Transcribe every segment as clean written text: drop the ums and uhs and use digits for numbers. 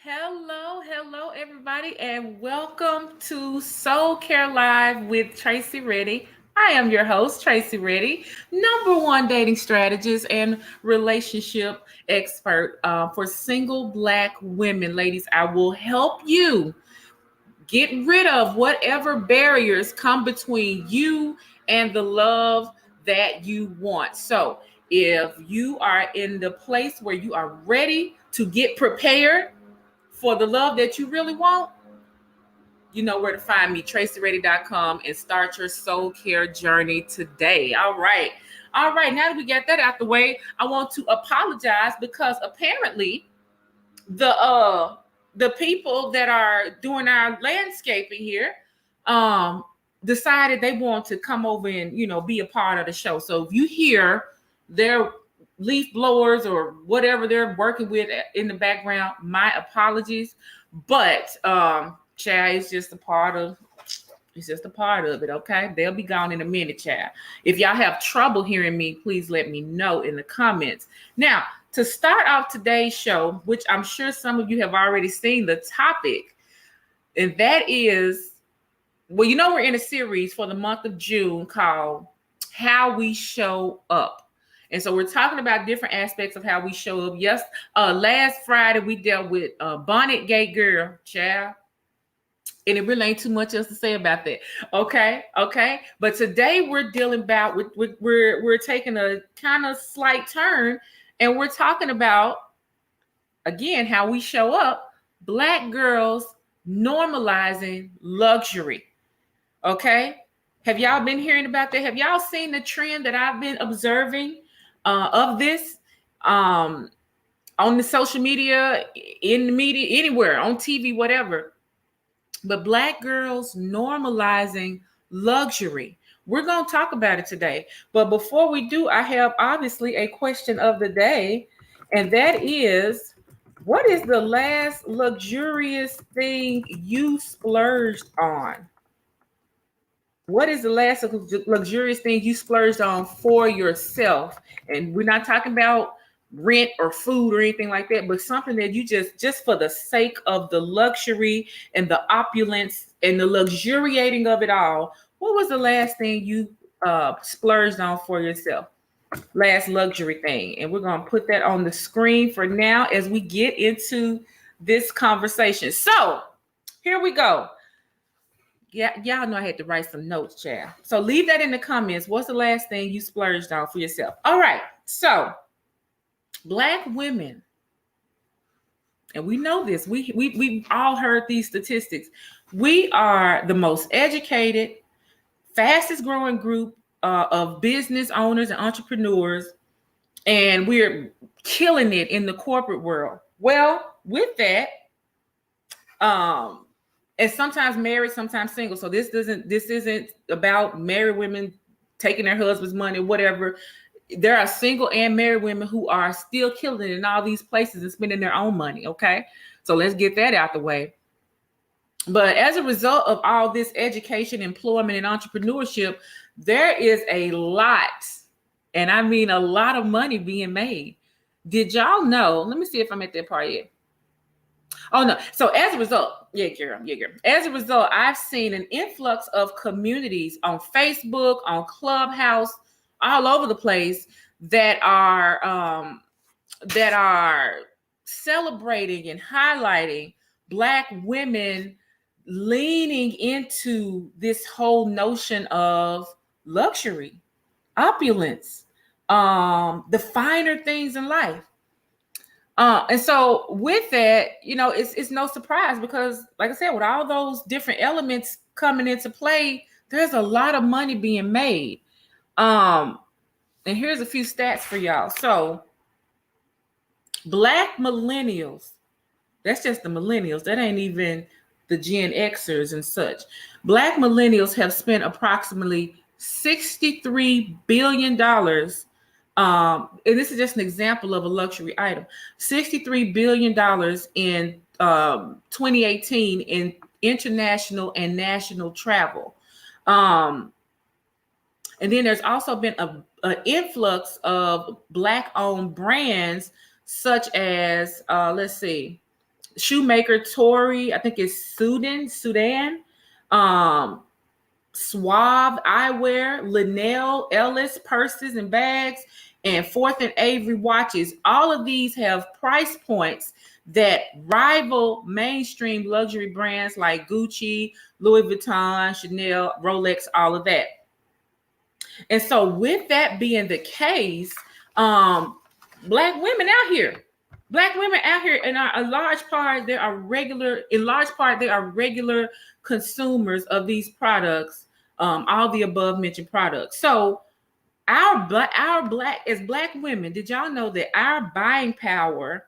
Hello, everybody, and welcome to Soul Care Live with Tracy Reddy. I am your host, Tracy Reddy, number one dating strategist and relationship expert for single Black women. Ladies, I will help you get rid of whatever barriers come between you and the love that you want. So, if you are in the place where you are ready to get prepared for the love that you really want, you know where to find me, tracyready.com, and start your soul care journey today. All right. All right. Now that we got that out the way, I want to apologize because apparently the the people that are doing our landscaping here um decided they want to come over and be a part of the show. So if you hear their leaf blowers or whatever they're working with in the background, my apologies. But Chad, it's just a part of it, okay? They'll be gone in a minute, Chad. If y'all have trouble hearing me, please let me know in the comments. Now, to start off today's show, which I'm sure some of you have already seen the topic, and that is, well, we're in a series for the month of June called How We Show Up. And so we're talking about different aspects of how we show up. Yes, last Friday we dealt with Bonnet Gay Girl, child. And it really ain't too much else to say about that. Okay. But today we're dealing about we're taking a kind of slight turn, and we're talking about again how we show up. Black girls normalizing luxury. Okay. Have y'all been hearing about that? Have y'all seen the trend that I've been observing of this on the social media, in the media, anywhere, on TV, whatever? But Black girls normalizing luxury. We're going to talk about it today. But before we do, I have obviously a question of the day, and that is, what is the last luxurious thing you splurged on? What is the last luxurious thing you splurged on for yourself? And we're not talking about rent or food or anything like that, but something that you just for the sake of the luxury and the opulence and the luxuriating of it all. What was the last thing you splurged on for yourself? Last luxury thing. And we're going to put that on the screen for now as we get into this conversation. So here we go. Yeah, y'all know I had to write some notes, child. So leave that in the comments. What's the last thing you splurged on for yourself? All right. So Black women, and we know this. We've all heard these statistics. We are the most educated, fastest growing group of business owners and entrepreneurs, and we're killing it in the corporate world. Well, with that, and sometimes married, sometimes single. So this isn't about married women taking their husband's money, whatever. There are single and married women who are still killing it in all these places and spending their own money. Okay. So let's get that out the way. But as a result of all this education, employment, and entrepreneurship, there is a lot, and I mean a lot of money being made. Did y'all know? Let me see if I'm at that part yet. Oh no. So as a result, yeah, girl. As a result, I've seen an influx of communities on Facebook, on Clubhouse, all over the place that are celebrating and highlighting Black women leaning into this whole notion of luxury, opulence, the finer things in life. And so with that, it's no surprise because, like I said, with all those different elements coming into play, there's a lot of money being made. And here's a few stats for y'all. So Black millennials, that's just the millennials. That ain't even the Gen Xers and such. Black millennials have spent approximately $63 billion. And this is just an example of a luxury item. $63 billion in 2018 in international and national travel. And then there's also been an influx of Black-owned brands such as, let's see, shoemaker Tory, I think it's Sudan, Suave Eyewear, Linnell, Ellis purses and bags, and Fourth and Avery watches. All of these have price points that rival mainstream luxury brands like Gucci, Louis Vuitton, Chanel, Rolex, all of that. And so with that being the case, black women out here, and a large part, they are regular consumers of these products, all the above mentioned products. So as black women, did y'all know that our buying power,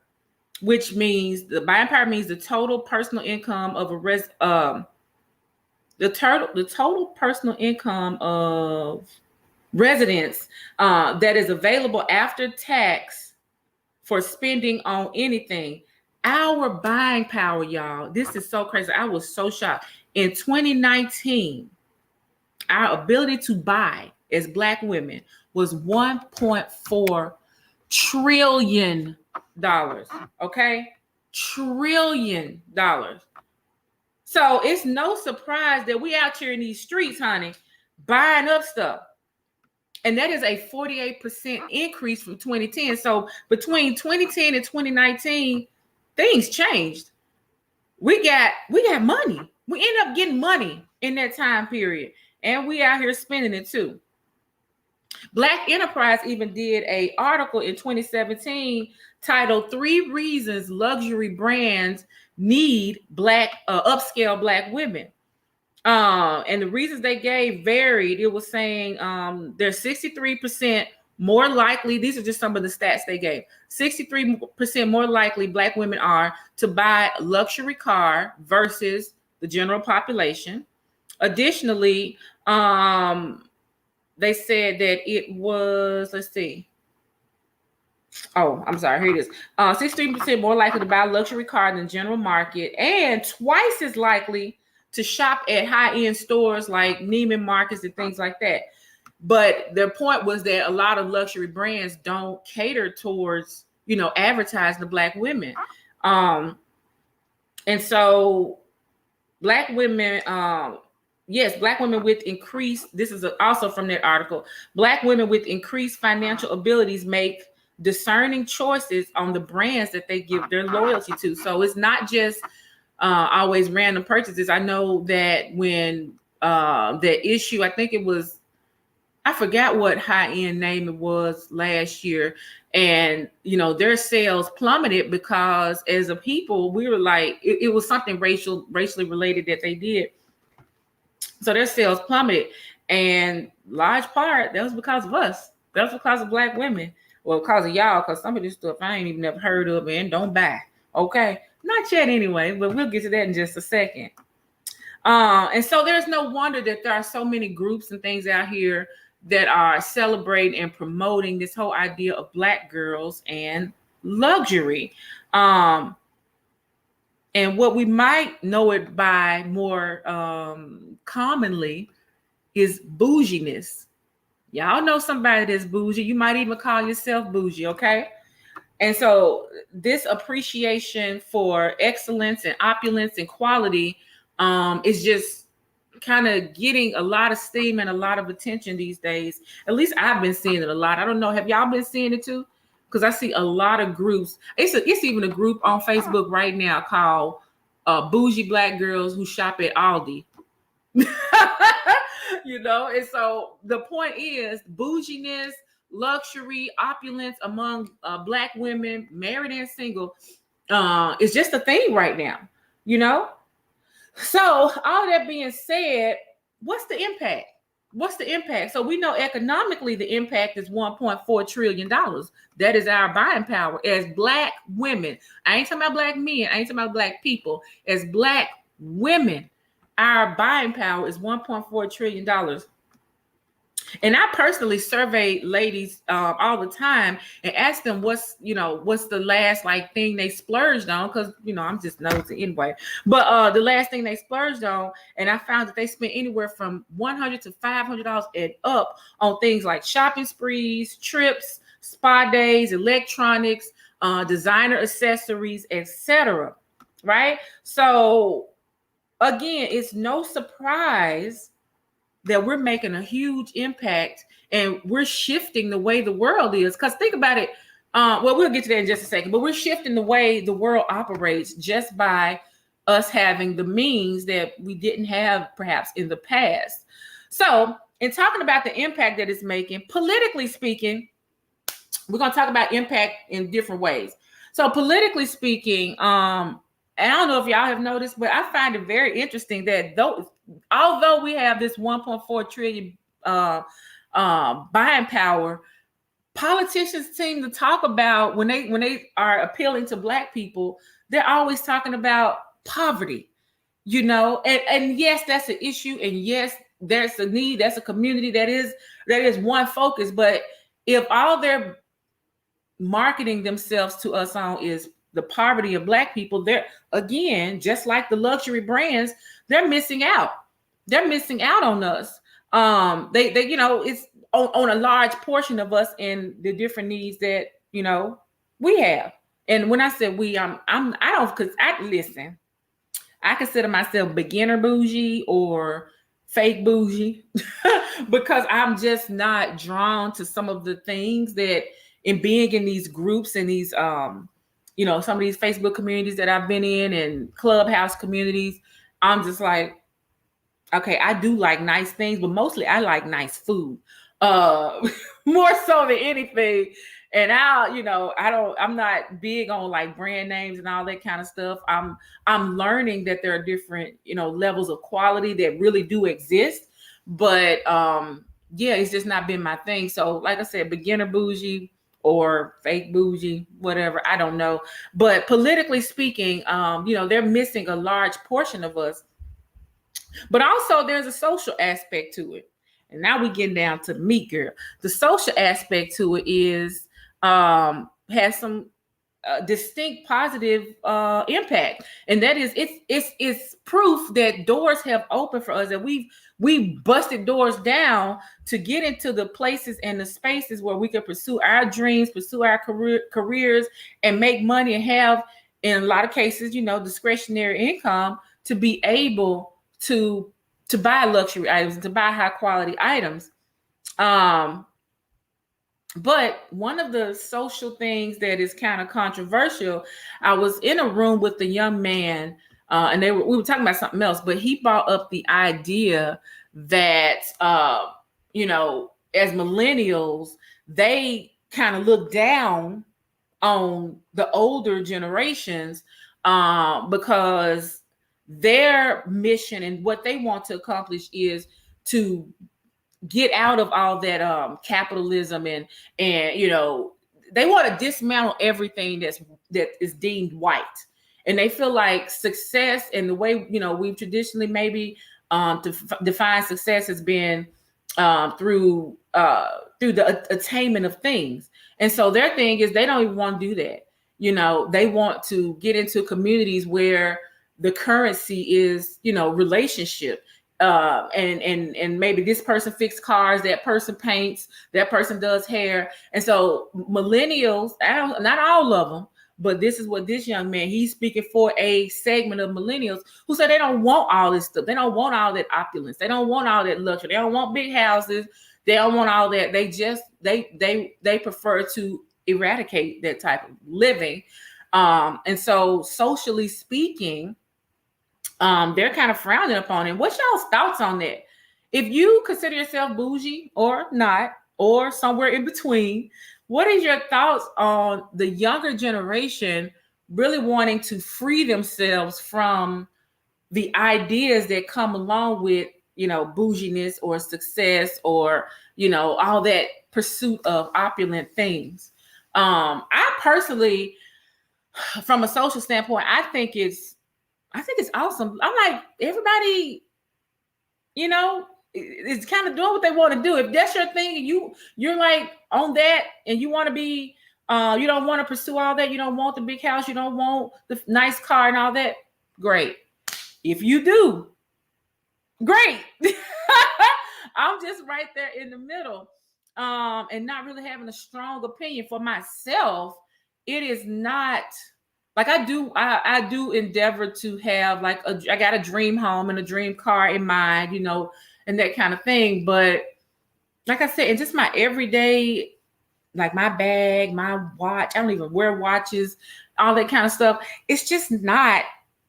which means the buying power means the total personal income of the total personal income of residents that is available after tax for spending on anything. Our buying power, y'all, this is so crazy. I was so shocked. In 2019, our ability to buy as black women was $1.4 trillion. Okay? $1 trillion. So it's no surprise that we out here in these streets, honey, buying up stuff. And that is a 48% increase from 2010. So between 2010 and 2019, things changed. We got money. We end up getting money in that time period. And we out here spending it too. Black Enterprise even did an article in 2017 titled 3 Reasons Luxury Brands Need Upscale Black Women. And the reasons they gave varied. It was saying they're 63% more likely. These are just some of the stats they gave. 63% more likely black women are to buy a luxury car versus the general population. Additionally, they said that it was, let's see. Oh, I'm sorry. Here it is. 63% more likely to buy a luxury car than general market, and twice as likely to shop at high-end stores like Neiman Marcus and things like that. But their point was that a lot of luxury brands don't cater towards, advertising to black women. And so black women, black women with increased, this is also from that article, black women with increased financial abilities make discerning choices on the brands that they give their loyalty to. So it's not just always random purchases. I know that when the issue, I think it was, I forgot what high-end name it was last year, and their sales plummeted because as a people, we were like, it was something racially related that they did. So their sales plummeted, and large part that was because of us. That was because of black women. Well, because of y'all, because some of this stuff I ain't even never heard of and don't buy. Okay. Not yet anyway, but we'll get to that in just a second. And so there's no wonder that there are so many groups and things out here that are celebrating and promoting this whole idea of black girls and luxury. And what we might know it by more commonly is bouginess. Y'all know somebody that's bougie. You might even call yourself bougie, okay? And so this appreciation for excellence and opulence and quality is just kind of getting a lot of steam and a lot of attention these days. At least I've been seeing it a lot. I don't know. Have y'all been seeing it too? Because I see a lot of groups. It's even a group on Facebook right now called Bougie Black Girls Who Shop at Aldi. And so the point is bouginess, luxury, opulence among black women, married and single, is just a thing right now, So all that being said, what's the impact? So we know economically the impact is $1.4 trillion. That is our buying power as black women. I ain't talking about black men. I ain't talking about black people. As black women, our buying power is $1.4 trillion. And I personally survey ladies all the time and ask them what's the last thing they splurged on, because I'm just nosy anyway. But the last thing they splurged on, and I found that they spent anywhere from $100 to $500 and up on things like shopping sprees, trips, spa days, electronics, designer accessories, etc. right? So again, it's no surprise that we're making a huge impact and we're shifting the way the world is. Because think about it. Well, we'll get to that in just a second, but we're shifting the way the world operates just by us having the means that we didn't have perhaps in the past. So, in talking about the impact that it's making, politically speaking, we're going to talk about impact in different ways. So, politically speaking, and I don't know if y'all have noticed, but I find it very interesting that although we have this 1.4 trillion buying power, politicians seem to talk about when they are appealing to Black people, they're always talking about poverty, and yes, that's an issue, and yes, there's a need, that's a community that is one focus. But if all they're marketing themselves to us on is the poverty of Black people, they're, again, just like the luxury brands, they're missing out. They're missing out on us. They it's on a large portion of us and the different needs that we have. And when I said we, I don't, because I listen. I consider myself beginner bougie or fake bougie because I'm just not drawn to some of the things that, in being in these groups and these some of these Facebook communities that I've been in and Clubhouse communities, I'm just like, okay, I do like nice things, but mostly I like nice food. More so than anything. And I'm not big on like brand names and all that kind of stuff. I'm learning that there are different, levels of quality that really do exist. But yeah, it's just not been my thing. So like I said, beginner bougie or fake bougie, whatever, I don't know. But politically speaking, they're missing a large portion of us. But also there's a social aspect to it. And now we getting down to the meat, girl. The social aspect to it is has some distinct positive impact, and that is it's proof that doors have opened for us, that we busted doors down to get into the places and the spaces where we can pursue our dreams, pursue our careers, and make money and have, in a lot of cases, discretionary income to be able to buy luxury items and to buy high quality items. But one of the social things that is kind of controversial, I was in a room with a young man, and we were talking about something else, but he brought up the idea that as millennials, they kind of look down on the older generations because their mission and what they want to accomplish is to get out of all that capitalism, and they want to dismantle everything that is deemed white, and they feel like success and the way we've traditionally maybe define success has been through the attainment of things. And so their thing is they don't even want to do that. They want to get into communities where the currency is relationship, and maybe this person fixes cars, that person paints, that person does hair. And so millennials, not all of them, but this is what this young man, he's speaking for a segment of millennials who say they don't want all this stuff. They don't want all that opulence. They don't want all that luxury. They don't want big houses. They don't want all that. They just they prefer to eradicate that type of living. And so socially speaking, they're kind of frowning upon it. What's y'all's thoughts on that? If you consider yourself bougie or not, or somewhere in between, what is your thoughts on the younger generation really wanting to free themselves from the ideas that come along with, bouginess or success or, all that pursuit of opulent things? I personally, from a social standpoint, I think it's awesome. I'm like, everybody, is kind of doing what they want to do. If that's your thing and you're like on that and you want to be, you don't want to pursue all that. You don't want the big house. You don't want the nice car and all that. Great. If you do, great. I'm just right there in the middle, and not really having a strong opinion for myself. It is not like I do endeavor to have like I got a dream home and a dream car in mind, and that kind of thing. But like I said, it's just my everyday, like my bag, my watch. I don't even wear watches, all that kind of stuff. It's just not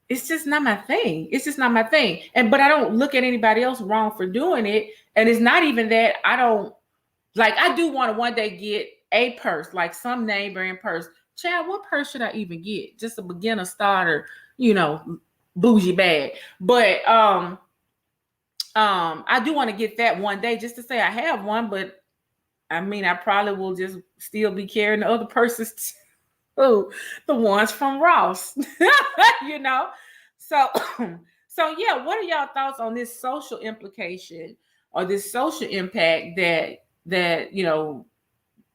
my thing. It's just not my thing. But I don't look at anybody else wrong for doing it. And it's not even that I don't like, I do want to one day get a purse, like some name brand purse. Chad, what purse should I even get? Just a beginner starter, bougie bag. But I do want to get that one day just to say I have one, but I mean, I probably will just still be carrying the other purses too, the ones from Ross, you know. So, so yeah. What are y'all thoughts on this social implication or this social impact that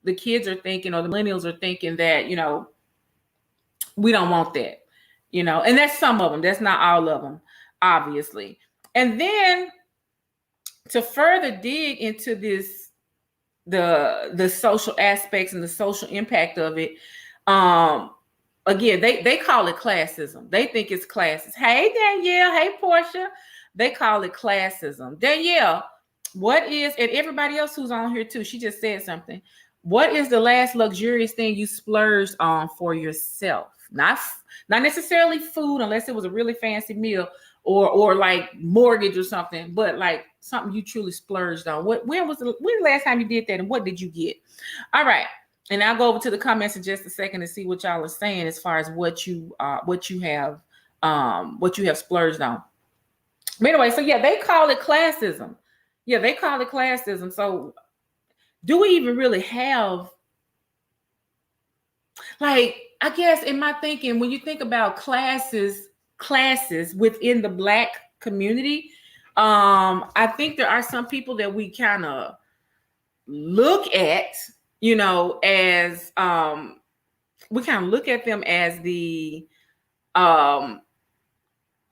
the kids are thinking or the millennials are thinking that we don't want that, and that's some of them. That's not all of them, obviously. And then to further dig into this the social aspects and the social impact of it, again, they call it classism. They think it's classist. Hey Danielle, hey Portia, they call it classism. Danielle, what is, and everybody else who's on here too, she just said something. What is the last luxurious thing you splurged on for yourself? Not necessarily food, unless it was a really fancy meal, or like mortgage or something, but like something you truly splurged on. When was the last time you did that, and what did you get? All right, and I'll go over to the comments in just a second and see what y'all are saying as far as what you have splurged on. But anyway, so yeah, they call it classism. Yeah, they call it classism. So do we even really have, like, I guess in my thinking, when you think about classes within the Black community, I think there are some people that we kind of look at, as we kind of look at them as the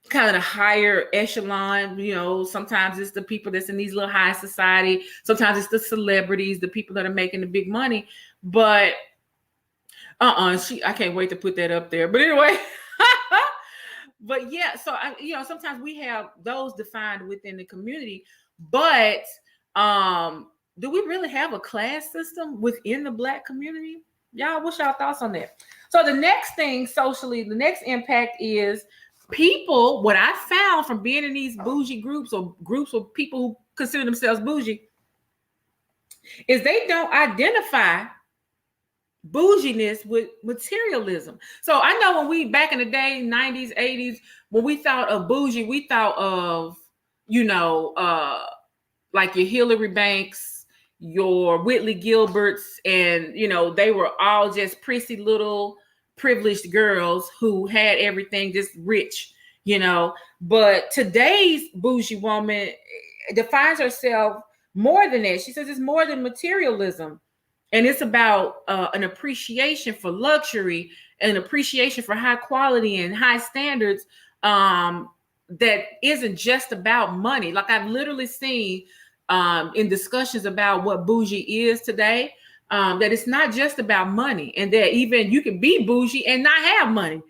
kind of the higher echelon. Sometimes it's the people that's in these little high society. Sometimes it's the celebrities, the people that are making the big money. But I can't wait to put that up there. But anyway, but yeah, so sometimes we have those defined within the community, but do we really have a class system within the Black community? Y'all, what's y'all thoughts on that? So the next thing socially, the next impact is people, what I found from being in these bougie groups or groups of people who consider themselves bougie, is they don't identify bouginess with materialism. So I know when we back in the day, 90s, 80s, when we thought of bougie, we thought of, like your Hillary Banks, your Whitley Gilberts, and they were all just prissy little privileged girls who had everything, just rich, But today's bougie woman defines herself more than that. She says it's more than materialism. And it's about an appreciation for luxury, an appreciation for high quality and high standards, that isn't just about money. Like I've literally seen in discussions about what bougie is today, that it's not just about money, and that even you can be bougie and not have money.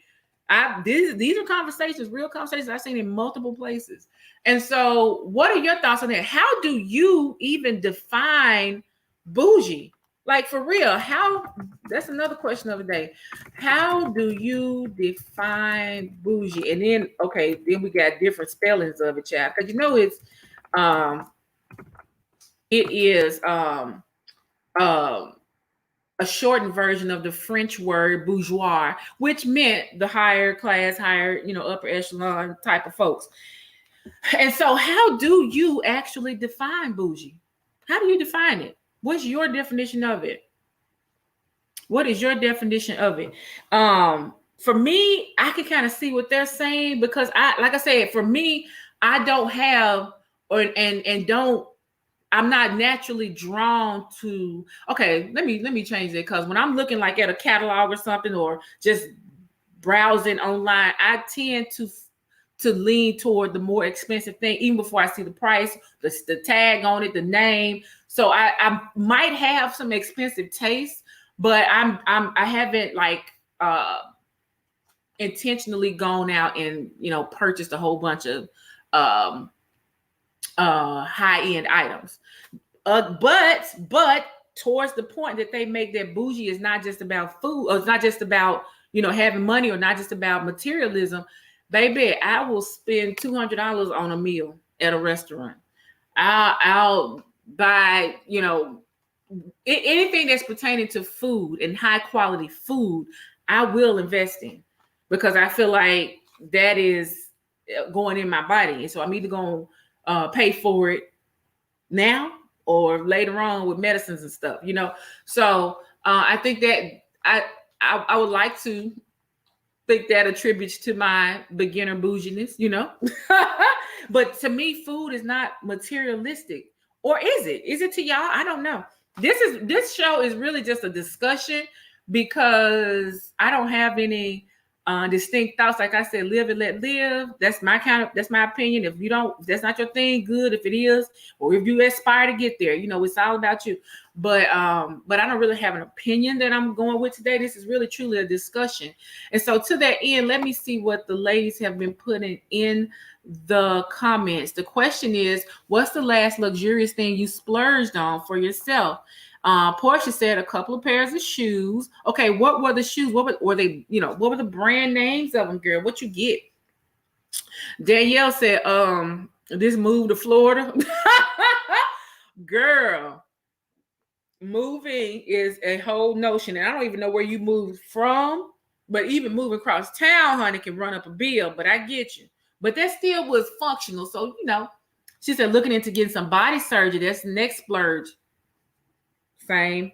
These are conversations, real conversations I've seen in multiple places. And so what are your thoughts on that? How do you even define bougie? Like for real, that's another question of the day. How do you define bougie? And then, okay, then we got different spellings of it, child. Because it is a shortened version of the French word bourgeois, which meant the higher class, higher, upper echelon type of folks. And so how do you actually define bougie? How do you define it? What's your definition of it? What is your definition of it? For me, I can kind of see what they're saying, because like I said, for me, I don't have I'm not naturally drawn to, okay, let me change it. Because when I'm looking like at a catalog or something, or just browsing online, I tend to lean toward the more expensive thing, even before I see the price, the tag on it, the name. So I might have some expensive taste, but I haven't like intentionally gone out and, purchased a whole bunch of um high end items. But towards the point that they make, that bougie is not just about food, or it's not just about, having money, or not just about materialism. Baby, I will spend $200 on a meal at a restaurant. I'll buy, anything that's pertaining to food and high quality food. I will invest in, because I feel like that is going in my body, and so I'm either going to pay for it now or later on with medicines and stuff. So I think that I would like to think that attributes to my beginner bouginess. But to me, food is not materialistic. Or is it? Is it to y'all? I don't know. This show is really just a discussion, because I don't have any distinct thoughts. Like I said, live and let live. That's my opinion. If that's not your thing, good. If it is, or if you aspire to get there, it's all about you. But I don't really have an opinion that I'm going with today. This is really truly a discussion. And so to that end, let me see what the ladies have been putting in the comments. The question is, what's the last luxurious thing you splurged on for yourself? Portia said a couple of pairs of shoes. Okay, what were the shoes? What were they? What were the brand names of them, girl? What you get? Danielle said, this move to Florida. Girl, moving is a whole notion, and I don't even know where you moved from. But even moving across town, honey, can run up a bill. But I get you. But that still was functional. So, she said looking into getting some body surgery. That's the next splurge. Same.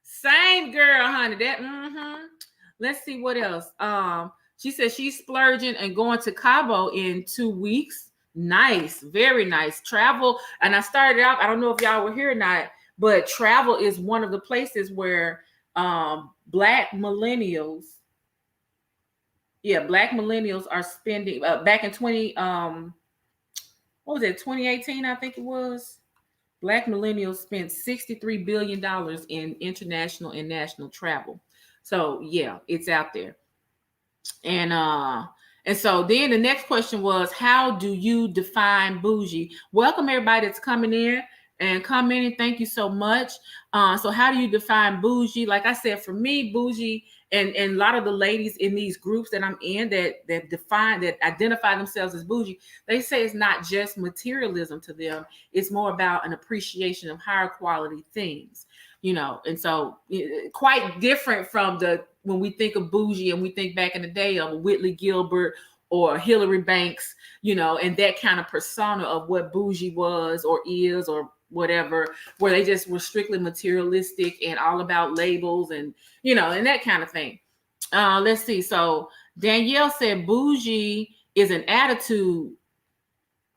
Same, girl, honey. Let's see what else. She said she's splurging and going to Cabo in 2 weeks. Nice, very nice. Travel. And I started out, I don't know if y'all were here or not, but travel is one of the places where Black millennials are spending back in 2018, I think it was. Black millennials spent $63 billion in international and national travel. So yeah, it's out there. And so then the next question was, how do you define bougie? Welcome everybody that's coming in and commenting. Thank you so much. So how do you define bougie? Like I said, for me, bougie, and a lot of the ladies in these groups that I'm in that identify themselves as bougie, they say it's not just materialism to them. It's more about an appreciation of higher quality things, and so quite different from when we think of bougie and we think back in the day of Whitley Gilbert or Hillary Banks, and that kind of persona of what bougie was or is or whatever, where they just were strictly materialistic and all about labels and, and that kind of thing. Let's see. So Danielle said bougie is an attitude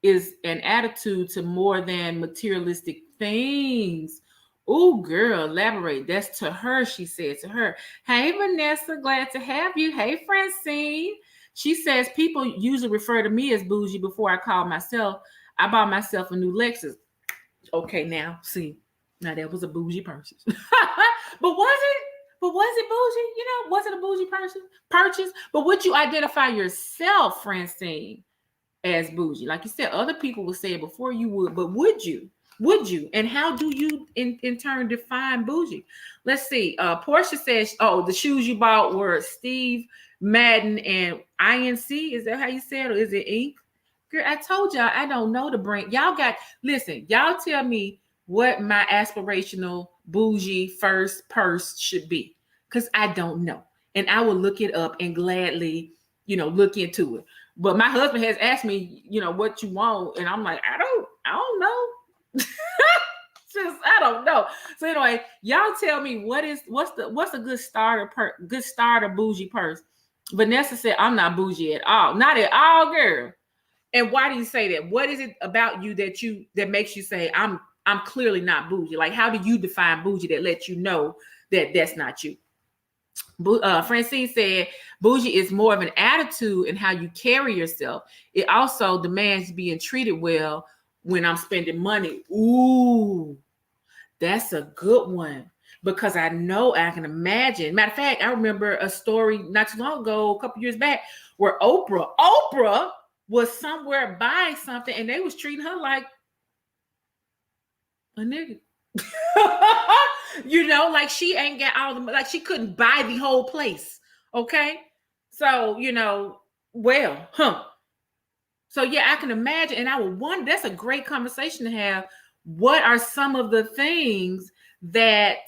to more than materialistic things. Oh, girl, elaborate. That's to her, she said to her. Hey, Vanessa, glad to have you. Hey, Francine. She says people usually refer to me as bougie before I call myself. I bought myself a new Lexus. Okay, now, see. Now, that was a bougie purchase. But was it bougie? Was it a bougie purchase? But would you identify yourself, Francine, as bougie? Like you said, other people would say it before you would, but would you? And how do you in turn define bougie? Let's see. Portia says, the shoes you bought were Steve Madden and INC. Is that how you said it? Or is it Inc? Girl, I told y'all I don't know the brand. Y'all tell me what my aspirational bougie first purse should be. Because I don't know. And I will look it up and gladly, look into it. But my husband has asked me, what you want. And I'm like, I don't know. I don't know. So anyway, y'all tell me what's a good starter bougie purse. Vanessa said, I'm not bougie at all. Not at all, girl. And why do you say that? What is it about you that makes you say I'm clearly not bougie? Like, how do you define bougie that lets you know that that's not you? Francine said bougie is more of an attitude and how you carry yourself. It also demands being treated well when I'm spending money. Ooh, that's a good one. because I know I can imagine. Matter of fact, I remember a story not too long ago, a couple years back, where Oprah was somewhere buying something and they was treating her like a nigga. Like she ain't got all the, like she couldn't buy the whole place. Okay. So, well, huh. So yeah, I can imagine, and I would wonder, that's a great conversation to have. What are some of the things that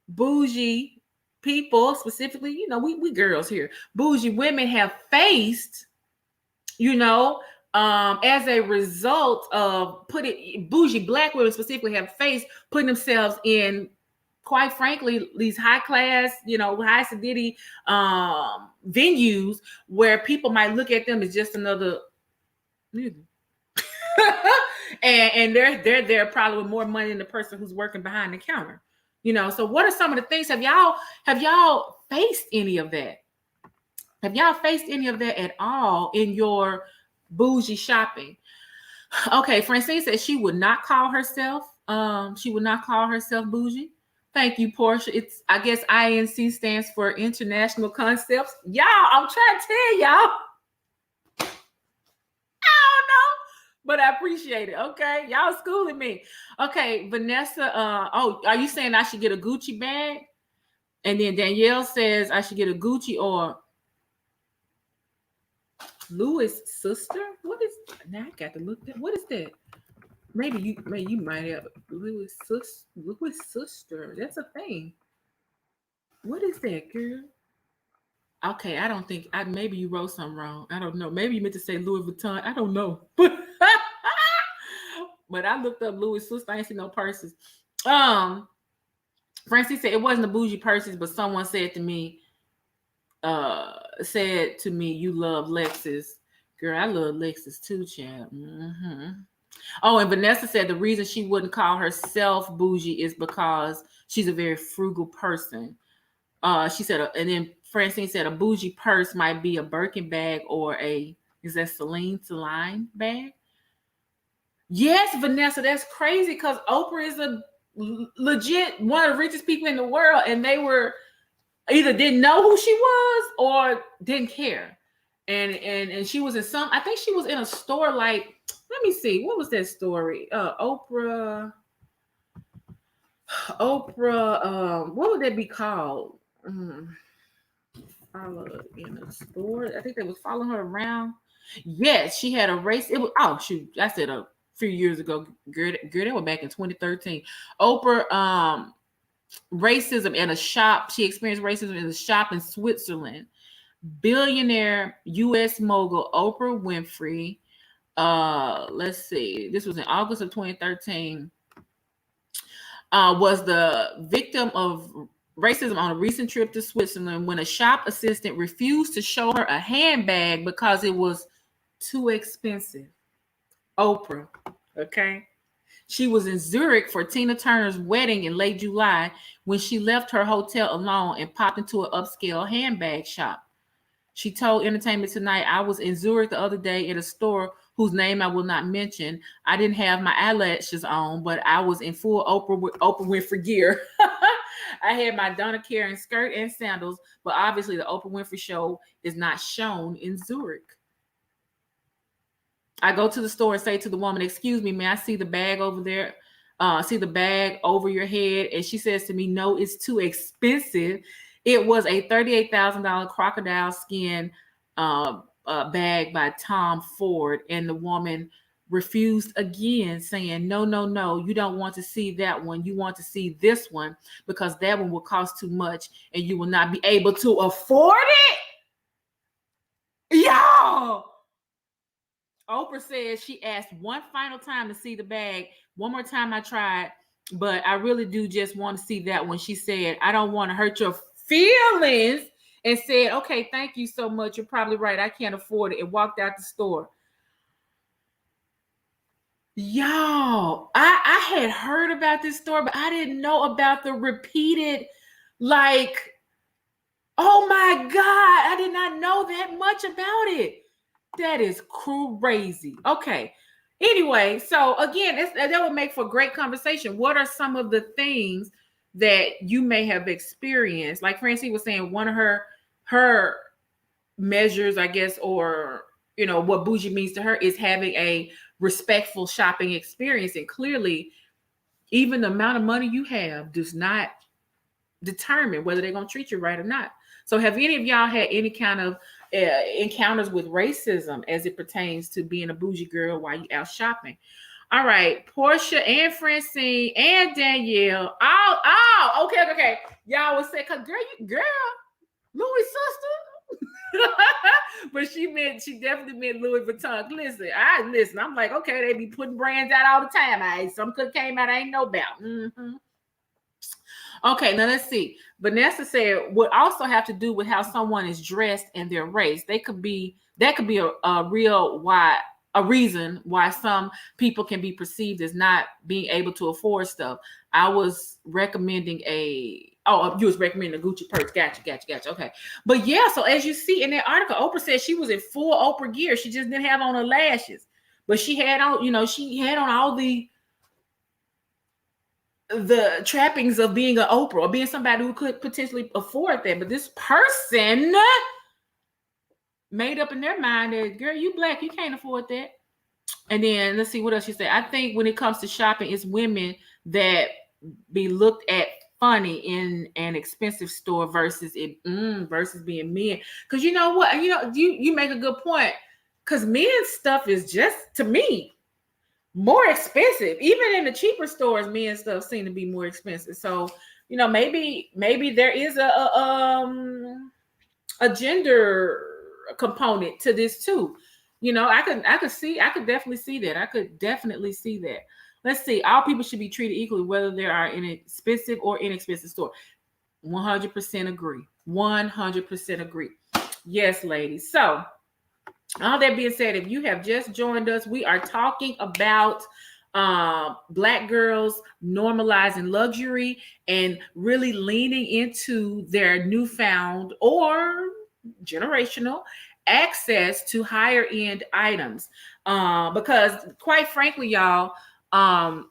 bougie people, specifically, we girls here, bougie women have faced, as a result of bougie black women specifically have faced putting themselves in, quite frankly, these high class, high sedity venues where people might look at them as just another nigga. and they're there probably with more money than the person who's working behind the counter. So what are some of the things? Have y'all faced any of that? Have y'all faced any of that at all in your bougie shopping? Okay, Francine said she would not call herself bougie. Thank you, Portia. It's, I guess, INC stands for International Concepts. Y'all, I'm trying to tell y'all. I don't know, but I appreciate it. Okay, y'all schooling me. Okay, Vanessa. Are you saying I should get a Gucci bag? And then Danielle says I should get a Gucci or Louis sister. What is? Now I got to look at. What is that? Maybe you might have Louis sister. That's a thing. What is that, girl? Okay, I don't think maybe you wrote something wrong. I don't know. Maybe you meant to say Louis Vuitton. I don't know. But I looked up Louis sister. I ain't see no purses. Francie said it wasn't the bougie purses, but someone said to me, you love Lexus. Girl, I love Lexus too, champ. Mm-hmm. Oh, and Vanessa said the reason she wouldn't call herself bougie is because she's a very frugal person. She said, and then Francine said a bougie purse might be a Birkin bag or is that Celine bag? Yes, Vanessa, that's crazy because Oprah is a legit one of the richest people in the world, and they were either didn't know who she was or didn't care. And she was in I think she was in a store like, let me see, what was that story? Oprah, what would that be called? Follow in a store. I think they was following her around. Yes, she had a race. It was, oh shoot, I said a few years ago. Girl, they were back in 2013. Oprah, racism in a shop. She experienced racism in a shop in Switzerland. Billionaire U.S. mogul Oprah Winfrey. Let's see. This was in August of 2013. Was the victim of racism on a recent trip to Switzerland when a shop assistant refused to show her a handbag because it was too expensive. Oprah, okay? She was in Zurich for Tina Turner's wedding in late July when she left her hotel alone and popped into an upscale handbag shop. She told Entertainment Tonight, I was in Zurich the other day at a store whose name I will not mention. I didn't have my eyelashes on, but I was in full Oprah Winfrey gear. I had my Donna Karan skirt and sandals, but obviously the Oprah Winfrey show is not shown in Zurich. I go to the store and say to the woman, excuse me, may I see the bag over there? See the bag over your head? And she says to me, no, it's too expensive. It was a $38,000 crocodile skin bag by Tom Ford. And the woman refused again, saying, no, you don't want to see that one. You want to see this one because that one will cost too much and you will not be able to afford it. Y'all. Oprah says she asked one final time to see the bag. One more time I tried, but I really do just want to see that one. She said, I don't want to hurt your feelings, and said, okay, thank you so much. You're probably right. I can't afford it, and walked out the store. Y'all, I had heard about this store, but I didn't know about the repeated, like, oh my God, I did not know that much about it. That is crazy. Okay. Anyway, so again, that would make for great conversation. What are some of the things that you may have experienced. Like Francine was saying, one of her measures, I guess, or what bougie means to her is having a respectful shopping experience. And clearly, even the amount of money you have does not determine whether they're going to treat you right or not. So have any of y'all had any kind of encounters with racism as it pertains to being a bougie girl while you out shopping? All right, Portia and Francine and Danielle. Okay. Y'all was saying, cause girl, Louis' sister. But she definitely meant Louis Vuitton. Listen. I'm like, okay, they be putting brands out all the time. Some could came out I ain't know about. Mm-hmm. Okay, now let's see. Vanessa said would also have to do with how someone is dressed and their race. That could be a reason why some people can be perceived as not being able to afford stuff. I was recommending you was recommending a Gucci purse. Gotcha. Okay. But yeah, so as you see in that article, Oprah said she was in full Oprah gear. She just didn't have on her lashes. But she had on all the trappings of being an Oprah or being somebody who could potentially afford that. But this person made up in their mind that, girl, you black, you can't afford that. And then let's see what else she said. I think when it comes to shopping, it's women that be looked at funny in an expensive store versus being men. Because you know what? You make a good point. Because men's stuff is just, to me, more expensive. Even in the cheaper stores, men's stuff seem to be more expensive. So, maybe there is a gender component to this too. I could definitely see that. Let's see. All people should be treated equally, whether they are in an expensive or inexpensive store. 100% agree. 100% agree. Yes, ladies. So, all that being said, if you have just joined us, we are talking about Black girls normalizing luxury and really leaning into their newfound or generational access to higher end items. Because quite frankly, y'all, our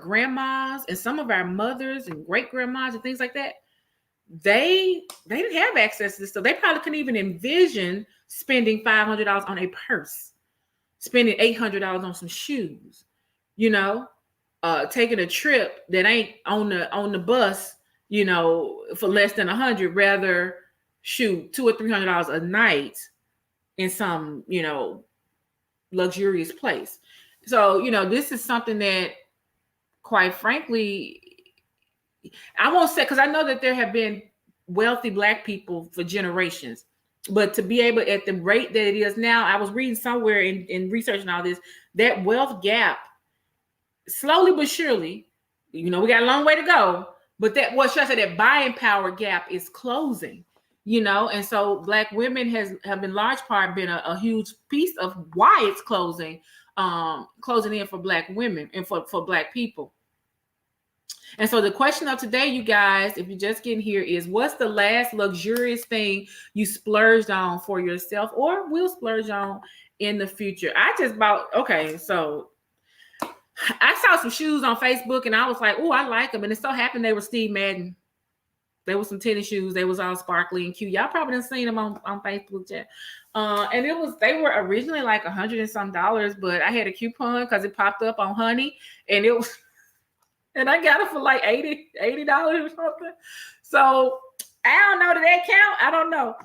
grandmas and some of our mothers and great grandmas and things like that, they didn't have access to this stuff. They probably couldn't even envision spending $500 on a purse, spending $800 on some shoes, taking a trip that ain't on the bus, for less than $100, rather shoot $200 or $300 a night in some, luxurious place. So, this is something that, quite frankly, I won't say, because I know that there have been wealthy Black people for generations, but to be able, at the rate that it is now, I was reading somewhere in researching all this, that wealth gap, slowly but surely, we got a long way to go, but that buying power gap is closing, and so Black women have in large part been a huge piece of why it's closing in for Black women and for Black people. And so the question of today, you guys, if you're just getting here, is what's the last luxurious thing you splurged on for yourself or will splurge on in the future? So I saw some shoes on Facebook and I was like, oh, I like them. And it so happened they were Steve Madden. They were some tennis shoes. They was all sparkly and cute. Y'all probably done seen them on Facebook chat. And they were originally like $100 and some, but I had a coupon because it popped up on Honey and it was... And I got it for like $80 or something. So I don't know. Did that count? I don't know.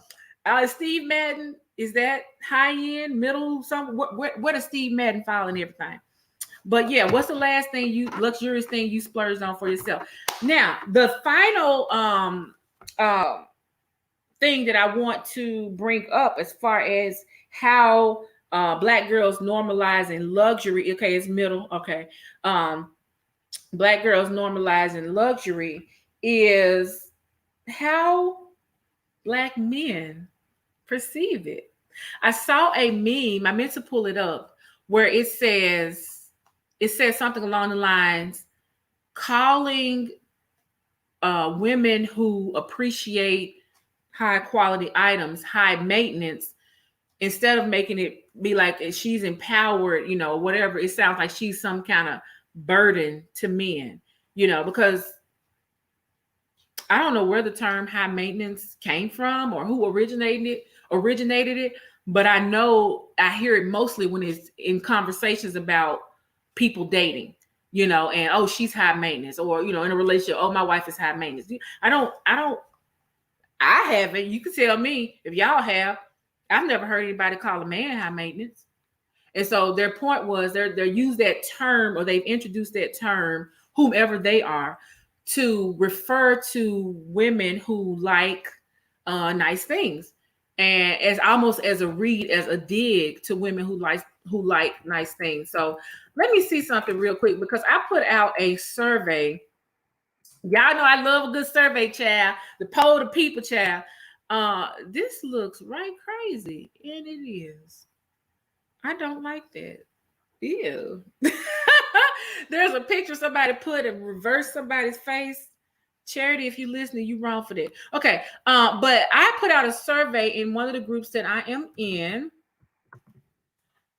Steve Madden, is that high end, middle, something? What does Steve Madden fall in everything? But yeah, what's the last luxurious thing you splurged on for yourself? Now, the final thing that I want to bring up as far as how Black girls normalizing luxury. Okay, it's middle. Okay. Black girls normalizing luxury is how Black men perceive it. I saw a meme, I meant to pull it up, where it says something along the lines, calling women who appreciate high quality items, high maintenance, instead of making it be like she's empowered, whatever, it sounds like she's some kind of burden to men, because I don't know where the term high maintenance came from or who originated it, but I know I hear it mostly when it's in conversations about people dating, and oh, she's high maintenance, or in a relationship, oh, my wife is high maintenance. I haven't. You can tell me if y'all have. I've never heard anybody call a man high maintenance. And so their point was they're used that term, or they've introduced that term, whomever they are, to refer to women who like nice things, and as almost as a dig to women who like nice things. So let me see something real quick, because I put out a survey. Y'all know I love a good survey, child. The poll the people, child. This looks right crazy, and it is. I don't like that. Ew. There's a picture somebody put and reverse somebody's face. Charity, if you listening, you wrong for that. Okay. But I put out a survey in one of the groups that I am in,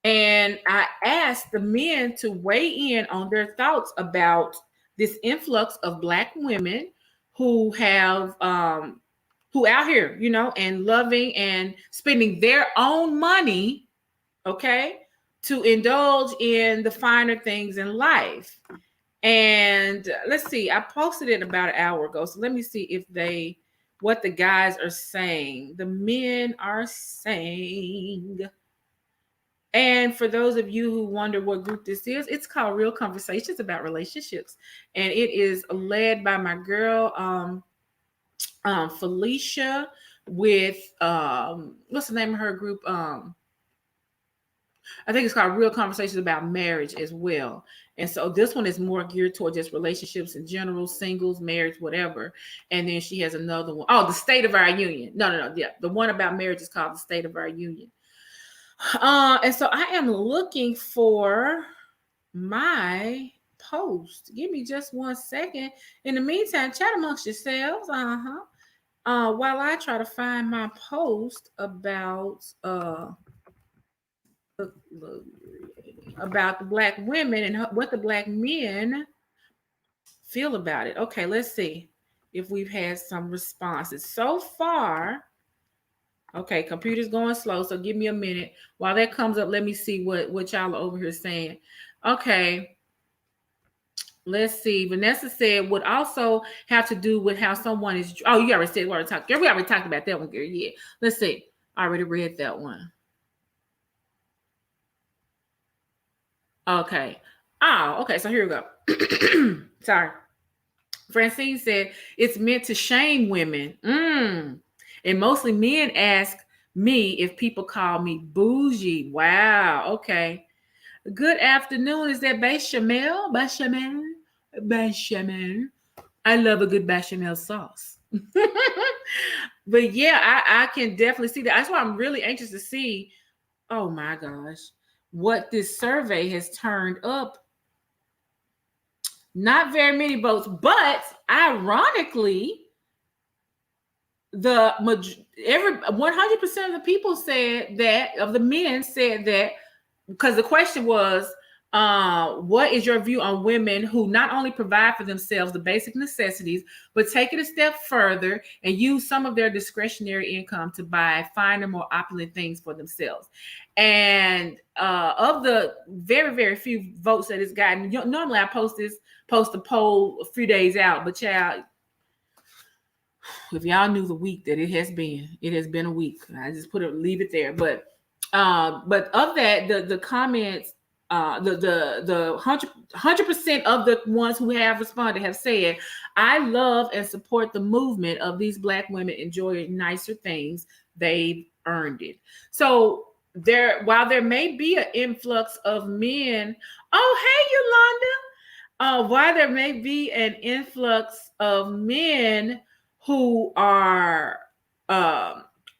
and I asked the men to weigh in on their thoughts about this influx of Black women who have who out here, and loving and spending their own money, okay, to indulge in the finer things in life. And let's see, I posted it about an hour ago. So let me see what the guys are saying. The men are saying, and for those of you who wonder what group this is, it's called Real Conversations About Relationships. And it is led by my girl, Felicia, with, what's the name of her group? I think it's called Real Conversations About Marriage as well. And so this one is more geared toward just relationships in general, singles, marriage, whatever. And then she has another one. Oh, The State of Our Union. No. Yeah. The one about marriage is called The State of Our Union. And so I am looking for my post. Give me just 1 second. In the meantime, chat amongst yourselves. While I try to find my post about the Black women and what the Black men feel about it. Okay, let's see if we've had some responses so far. Okay, computer's going slow, so give me a minute. While that comes up, let me see what y'all are over here saying. Okay, let's see. Vanessa said would also have to do with how someone is. Oh, you already said we already talked. Girl, we already talked about that one, girl. Yeah. Let's see. I already read that one. Okay. Oh, okay. So here we go. Sorry. Francine said it's meant to shame women. And mostly men ask me if people call me bougie. Wow. Okay. Good afternoon. Is that bechamel? Bechamel? Bechamel. I love a good bechamel sauce. But yeah, I can definitely see that. That's why I'm really anxious to see, oh my gosh, what this survey has turned up. Not very many votes, but ironically, the 100% of the people said that, of the men said that, because the question was, what is your view on women who not only provide for themselves the basic necessities, but take it a step further and use some of their discretionary income to buy finer, more opulent things for themselves? And of the very, very few votes that it's gotten, normally I post a poll a few days out, but child, if y'all knew the week that it has been a week. I just leave it there. But of that, the comments, the 100% of the ones who have responded have said, I love and support the movement of these Black women enjoying nicer things. They've earned it. So while there may be an influx of men, oh, hey, Yolanda, while there may be an influx of men who are,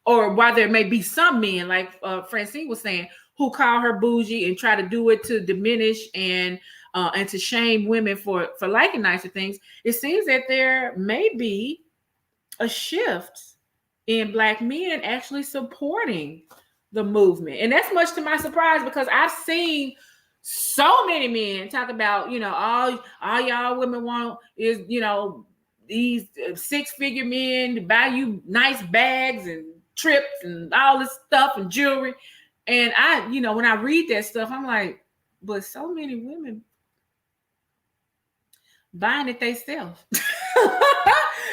or while there may be some men, like Francine was saying, who call her bougie and try to do it to diminish and to shame women for liking nicer things, it seems that there may be a shift in Black men actually supporting the movement. And that's much to my surprise, because I've seen so many men talk about, all y'all women want is, these six-figure men to buy you nice bags and trips and all this stuff and jewelry. And I, when I read that stuff, I'm like, but so many women buying it themselves.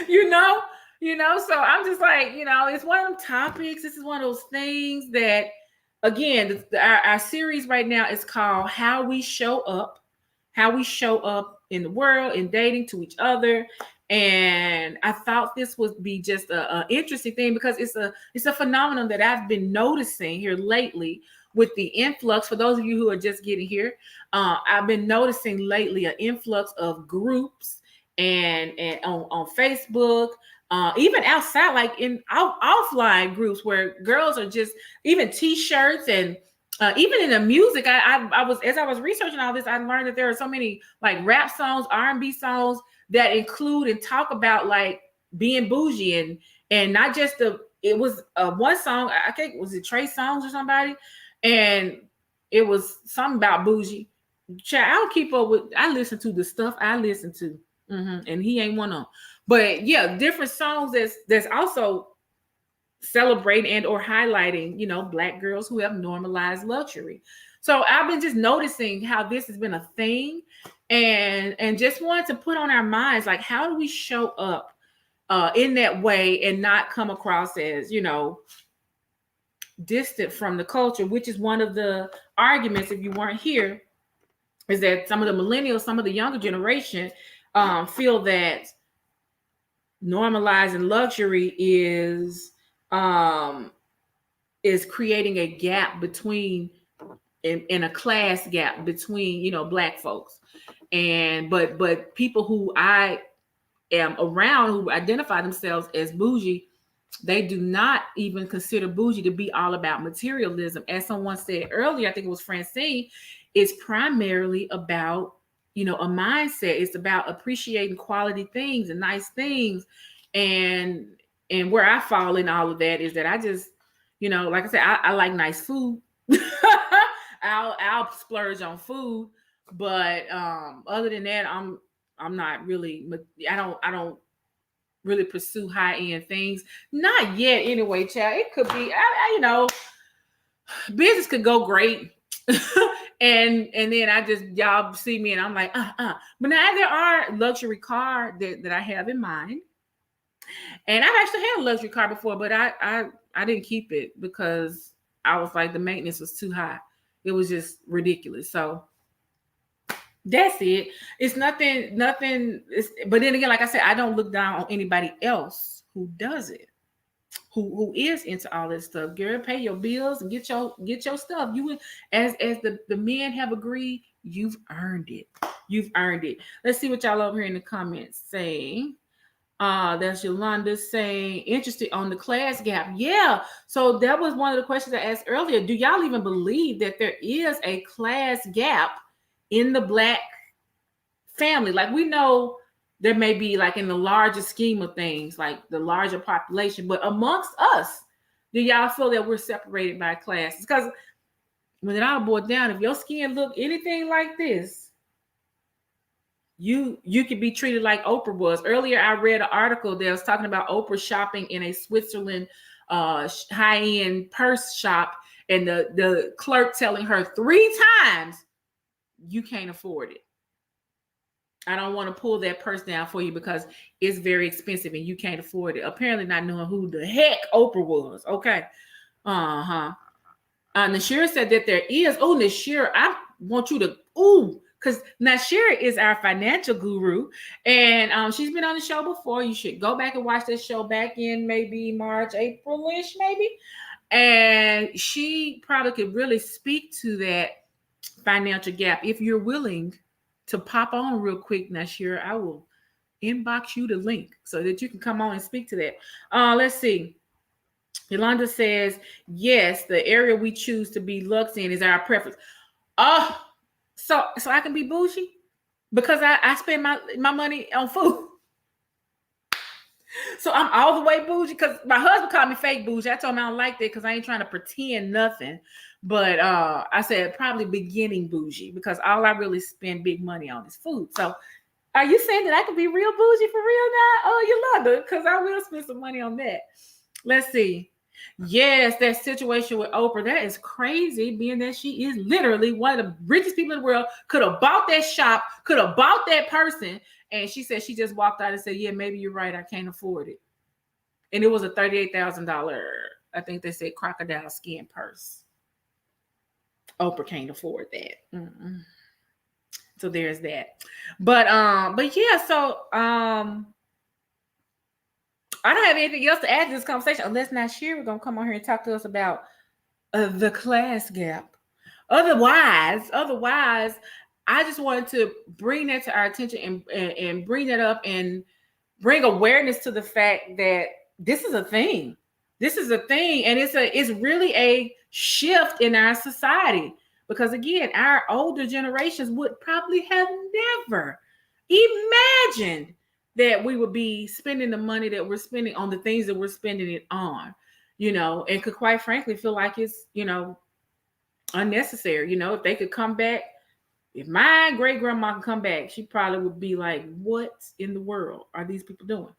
you know, so I'm just like, it's one of them topics. This is one of those things that, again, our series right now is called How We Show Up in the world, in dating, to each other. And I thought this would be just a interesting thing because it's a phenomenon that I've been noticing here lately with the influx. For those of you who are just getting here, I've been noticing lately an influx of groups and on Facebook, even outside, like in offline groups where girls are just even T-shirts and even in the music. I was, as I was researching all this, I learned that there are so many like rap songs, R&B songs that include and talk about like being bougie and not just it was one song, I think, was it Trey Songz or somebody, and it was something about bougie. Child, I don't keep up with, I listen to the stuff I listen to, and he ain't one of them. But yeah, different songs that's also celebrating and or highlighting, Black girls who have normalized luxury. So I've been just noticing how this has been a thing, and just wanted to put on our minds, like, how do we show up in that way and not come across as, distant from the culture, which is one of the arguments, if you weren't here, is that some of the millennials, some of the younger generation feel that normalizing luxury is creating a gap between in a class gap between Black folks, and but people who I am around who identify themselves as bougie, they do not even consider bougie to be all about materialism. As someone said earlier, I think it was Francine, it's primarily about a mindset. It's about appreciating quality things and nice things, and where I fall in all of that is that I just, like I said, I like nice food. I'll splurge on food, but other than that, I'm not really, I don't really pursue high end things. Not yet, anyway, child. It could be, business could go great. and then I just, y'all see me and I'm like, But now there are luxury car that I have in mind. And I've actually had a luxury car before, but I didn't keep it because I was like, the maintenance was too high. It was just ridiculous. So that's it. It's nothing. But then again, like I said, I don't look down on anybody else who does it, who is into all this stuff. Girl, pay your bills and get your stuff. You, as the men have agreed, you've earned it. You've earned it. Let's see what y'all over here in the comments say. That's Yolanda saying, interested on the class gap. Yeah. So that was one of the questions I asked earlier. Do y'all even believe that there is a class gap in the Black family? Like, we know there may be, like, in the larger scheme of things, like the larger population, but amongst us, do y'all feel that we're separated by classes? Because when it all boils down, if your skin look anything like this, you could be treated like Oprah was. Earlier, I read an article that was talking about Oprah shopping in a Switzerland high-end purse shop, and the clerk telling her 3 times, you can't afford it. I don't want to pull that purse down for you because it's very expensive and you can't afford it. Apparently not knowing who the heck Oprah was. Okay. Nashira said that there is. Oh, Nashira, I want you to, because Nashira is our financial guru, and she's been on the show before. You should go back and watch this show back in maybe March, April-ish, maybe. And she probably could really speak to that financial gap. If you're willing to pop on real quick, Nashira, I will inbox you the link so that you can come on and speak to that. Let's see. Yolanda says, yes, the area we choose to be lux in is our preference. Oh, so I can be bougie because I spend my money on food. So I'm all the way bougie, because my husband called me fake bougie. I told him I don't like that because I ain't trying to pretend nothing. But I said probably beginning bougie because all I really spend big money on is food. So Are you saying that I could be real bougie for real now? Oh, Yolanda, because I will spend some money on that. Let's see. Yes, that situation with Oprah, that is crazy, being that she is literally one of the richest people in the world, could have bought that shop, could have bought that person. And she said she just walked out and said, yeah, maybe you're right. I can't afford it. And it was a $38,000, I think they said, crocodile skin purse. Oprah can't afford that. Mm-mm. So there's that. But yeah, so I don't have anything else to add to this conversation unless Nashir we're gonna come on here and talk to us about the class gap. Otherwise, I just wanted to bring that to our attention and bring that up and bring awareness to the fact that this is a thing. This is a thing, and it's really a shift in our society because again, our older generations would probably have never imagined that we would be spending the money that we're spending on the things that we're spending it on, and could quite frankly feel like it's, unnecessary. If they could come back, if my great grandma could come back, she probably would be like, what in the world are these people doing?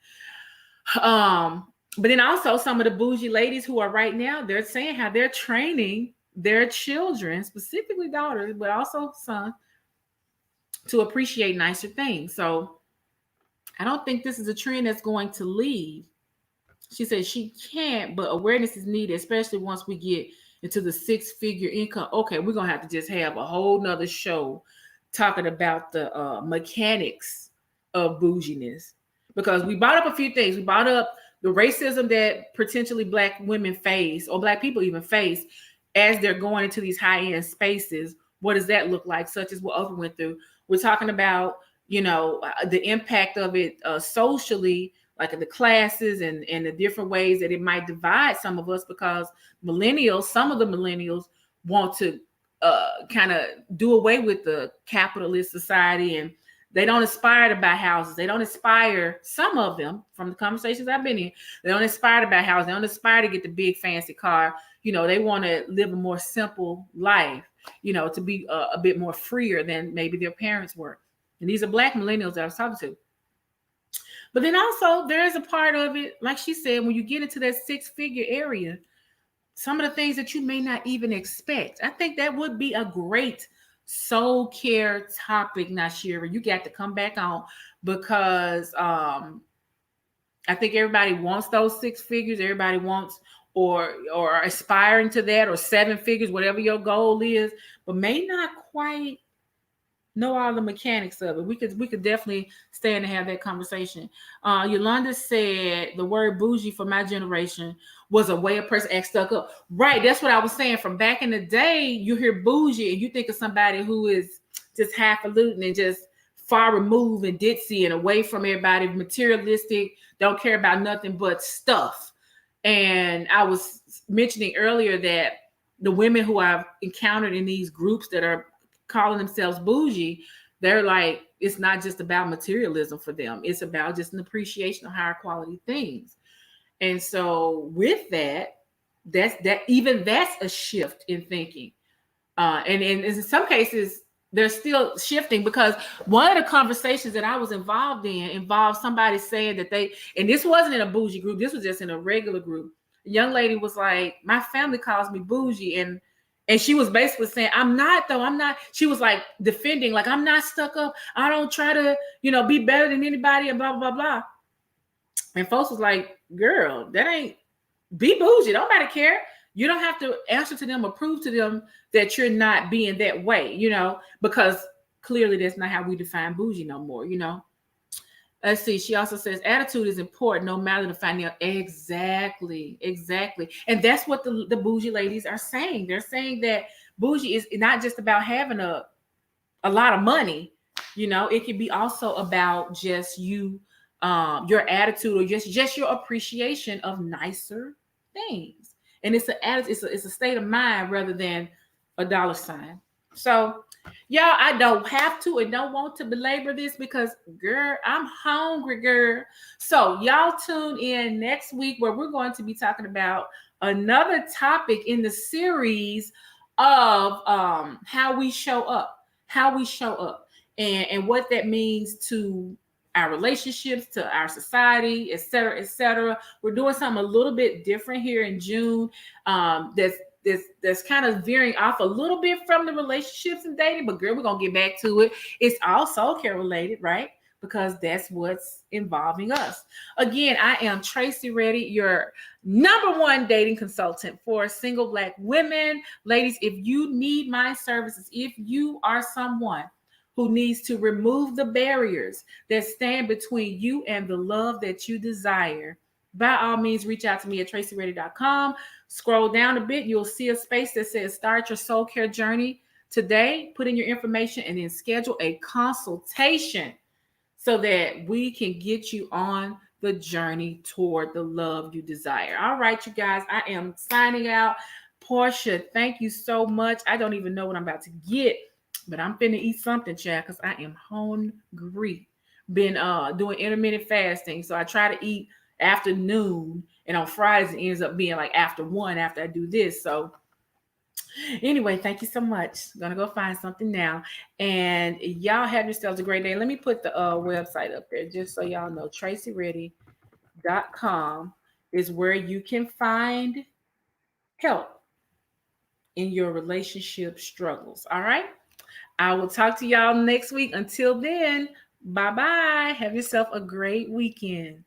But then also some of the bougie ladies who are right now, they're saying how they're training their children, specifically daughters, but also sons, to appreciate nicer things. So I don't think this is a trend that's going to leave. She said she can't, but awareness is needed, especially once we get into the 6-figure income. Okay, we're gonna have to just have a whole nother show talking about the mechanics of bouginess, because we brought up a few things. We brought up the racism that potentially Black women face, or Black people even face, as they're going into these high-end spaces. What does that look like? Such as what Oprah went through. We're talking about, the impact of it socially, like the classes and the different ways that it might divide some of us, because some of the millennials want to kind of do away with the capitalist society, and they don't aspire to buy houses. They don't aspire, some of them, from the conversations I've been in, they don't aspire to buy houses. They don't aspire to get the big fancy car. They want to live a more simple life, to be a bit more freer than maybe their parents were. And these are Black millennials that I was talking to. But then also there is a part of it, like she said, when you get into that 6-figure area, some of the things that you may not even expect. I think that would be a great soul care topic, Nashira. You got to come back on, because I think everybody wants those 6 figures. Everybody wants or aspiring to that, or 7 figures, whatever your goal is, but may not quite know all the mechanics of it. We could definitely stand and have that conversation. Yolanda said the word bougie for my generation was a way a person act stuck up. Right, that's what I was saying. From back in the day, you hear bougie and you think of somebody who is just highfalutin and just far removed and ditzy and away from everybody, materialistic, don't care about nothing but stuff. And I was mentioning earlier that the women who I've encountered in these groups that are calling themselves bougie, they're like, it's not just about materialism for them. It's about just an appreciation of higher quality things. And so with that's a shift in thinking. And in some cases, they're still shifting, because one of the conversations that I was involved in involved somebody saying that and this wasn't in a bougie group, this was just in a regular group. A young lady was like, my family calls me bougie, and she was basically saying, I'm not. She was like defending, like, I'm not stuck up. I don't try to, be better than anybody, and blah, blah, blah. And folks was like, girl, that ain't, be bougie. Nobody care. You don't have to answer to them or prove to them that you're not being that way, because clearly that's not how we define bougie no more, Let's see. She also says attitude is important, no matter the financial. Exactly. And that's what the bougie ladies are saying. They're saying that bougie is not just about having a lot of money. It can be also about just you, your attitude, or just your appreciation of nicer things. And it's a state of mind rather than a dollar sign. So, y'all, I don't have to and don't want to belabor this, because, girl, I'm hungry, girl. So y'all tune in next week, where we're going to be talking about another topic in the series of how we show up. and what that means to our relationships, to our society, et cetera, et cetera. We're doing something a little bit different here in June. That's kind of veering off a little bit from the relationships and dating, but girl, we're gonna get back to it. It's all soul care related, right? Because that's what's involving us. Again, I am Tracy Reddy, your number one dating consultant for single Black women. Ladies, if you need my services, if you are someone who needs to remove the barriers that stand between you and the love that you desire, by all means, reach out to me at tracyreddy.com. Scroll down a bit, you'll see a space that says Start Your Soul Care Journey today. Put in your information and then schedule a consultation so that we can get you on the journey toward the love you desire. All right, you guys, I am signing out. Portia, thank you so much. I don't even know what I'm about to get, but I'm finna eat something, Chad, because I am hungry. Been doing intermittent fasting, so I try to eat afternoon, and on Fridays it ends up being like after 1 after I do this. So anyway, thank you so much. I'm gonna go find something now, and y'all have yourselves a great day. Let me put the website up there just so y'all know. tracyreddy.com is where you can find help in your relationship struggles. All right. I will talk to y'all next week. Until then, bye bye. Have yourself a great weekend.